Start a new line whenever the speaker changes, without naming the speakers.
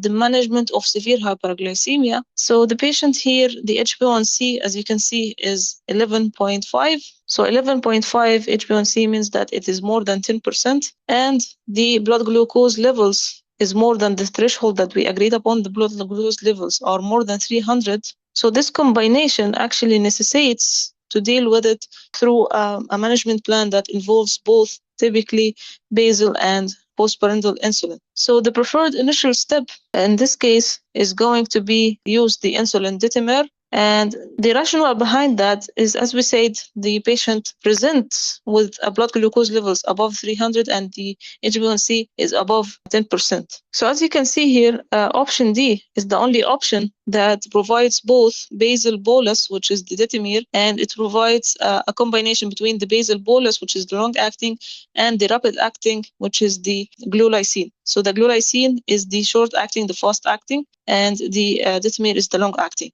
the management of severe hyperglycemia. So the patient here, the HbA1c, as you can see, is 11.5. So 11.5 HbA1c means that it is more than 10%, and the blood glucose levels is more than the threshold that we agreed upon. The blood glucose levels are more than 300. So this combination actually necessitates to deal with it through a management plan that involves both typically basal and postparental insulin. So the preferred initial step in this case is going to be use the insulin detamers. And the rationale behind that is, as we said, the patient presents with a blood glucose levels above 300 and the HbA1c is above 10%. So as you can see here, option D is the only option that provides both basal bolus, which is the detamers, and it provides a combination between the basal bolus, which is the long-acting, and the rapid-acting, which is the glulisine. So the glulisine is the short-acting, the fast-acting, and the detamers is the long-acting.